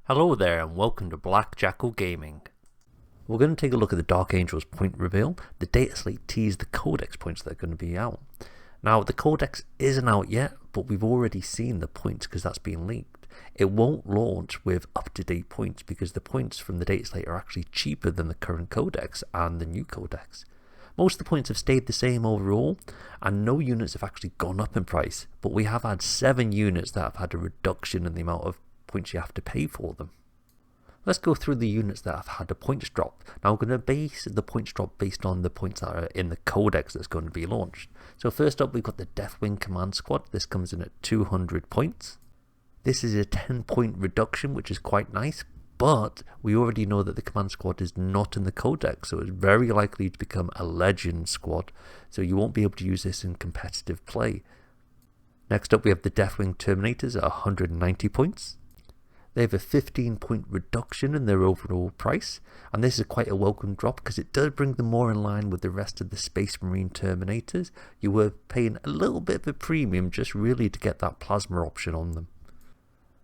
Hello there and welcome to Black Jackal Gaming. We're going to take a look at the Dark Angels point reveal. The dataslate teased the Codex points that are going to be out. Now the Codex isn't out yet, but we've already seen the points because that's been leaked. It won't launch with up-to-date points because the points from the dataslate are actually cheaper than the current Codex and the new Codex. Most of the points have stayed the same overall, and no units have actually gone up in price, but we have had 7 units that have had a reduction in the amount of points you have to pay for them. Let's go through the units that have had a points drop. Now we're going to base the points drop based on the points that are in the Codex that's going to be launched. So first up we've got the Deathwing Command Squad. This comes in at 200 points. This is a 10-point reduction, which is quite nice, but we already know that the Command Squad is not in the Codex, so it's very likely to become a Legend Squad, so you won't be able to use this in competitive play. Next up we have the Deathwing Terminators at 190 points. They have a 15-point reduction in their overall price, and this is quite a welcome drop because it does bring them more in line with the rest of the Space Marine Terminators. You were paying a little bit of a premium just really to get that plasma option on them.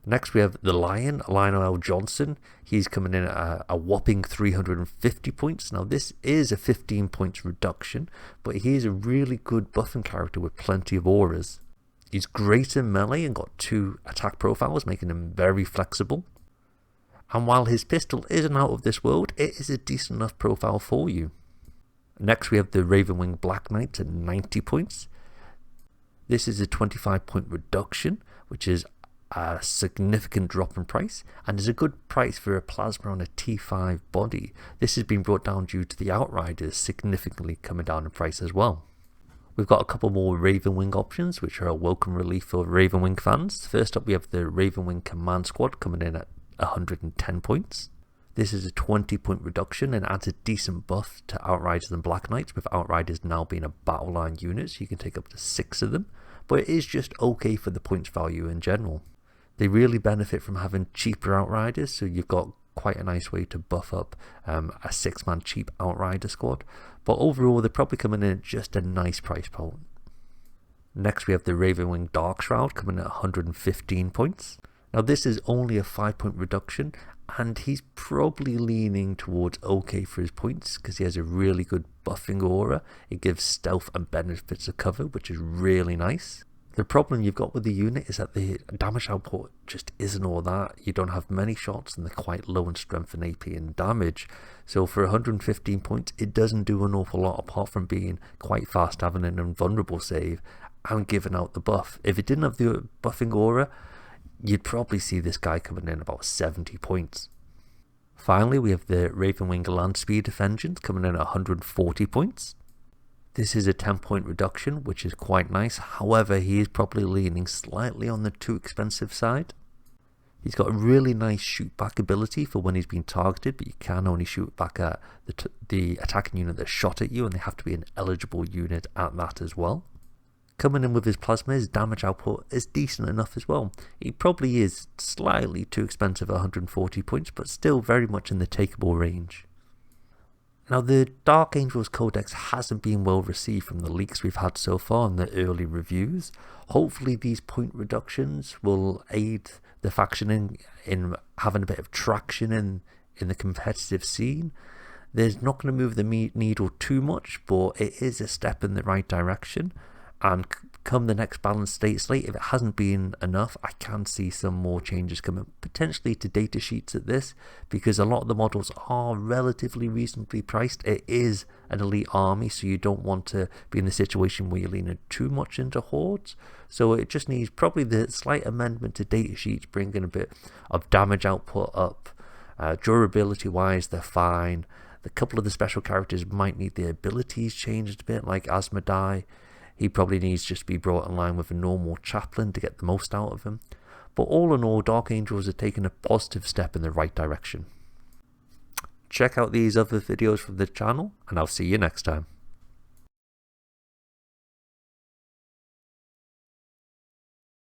Next we have the Lion, Lionel L. Johnson. He's coming in at a whopping 350 points. Now this is a 15 points reduction, but he is a really good buffing character with plenty of auras. He's great in melee and got 2 attack profiles, making him very flexible. And while his pistol isn't out of this world, it is a decent enough profile for you. Next we have the Ravenwing Black Knight at 90 points. This is a 25-point reduction, which is a significant drop in price, and is a good price for a plasma on a T5 body. This has been brought down due to the Outriders significantly coming down in price as well. We've got a couple more Ravenwing options, which are a welcome relief for Ravenwing fans. First up we have the Ravenwing Command Squad coming in at 110 points. This is a 20-point reduction and adds a decent buff to Outriders and Black Knights, with Outriders now being a battle line unit, so you can take up to 6 of them, but it is just okay for the points value in general. They really benefit from having cheaper Outriders, so you've got quite a nice way to buff up a 6-man cheap Outrider squad, but overall they're probably coming in at just a nice price point. Next we have the Ravenwing Dark Shroud coming at 115 points. Now this is only a 5-point reduction, and he's probably leaning towards okay for his points because he has a really good buffing aura. It gives stealth and benefits of cover, which is really nice. The problem you've got with the unit is that the damage output just isn't all that. You don't have many shots and they're quite low in strength and AP and damage. So for 115 points, it doesn't do an awful lot apart from being quite fast, having an invulnerable save and giving out the buff. If it didn't have the buffing aura, you'd probably see this guy coming in about 70 points. Finally, we have the Ravenwing Land Speed Vengeance coming in at 140 points. This is a 10-point reduction, which is quite nice. However, he is probably leaning slightly on the too expensive side. He's got a really nice shoot back ability for when he's been targeted, but you can only shoot back at the attacking unit that shot at you, and they have to be an eligible unit at that as well. Coming in with his plasma, his damage output is decent enough as well. He probably is slightly too expensive at 140 points, but still very much in the takeable range. Now the Dark Angels Codex hasn't been well received from the leaks we've had so far in the early reviews. Hopefully these point reductions will aid the faction in having a bit of traction in the competitive scene. There's not going to move the needle too much, but it is a step in the right direction. And come the next balanced state slate, if it hasn't been enough, I can see some more changes coming, potentially to data sheets at this, because a lot of the models are relatively reasonably priced. It is an elite army, so you don't want to be in the situation where you're leaning too much into hordes. So it just needs probably the slight amendment to data sheets, bringing a bit of damage output up. Durability wise, they're fine. A couple of the special characters might need their abilities changed a bit, like Asmodai. He probably needs just to be brought in line with a normal chaplain to get the most out of him. But all in all, Dark Angels are taking a positive step in the right direction. Check out these other videos from the channel, and I'll see you next time.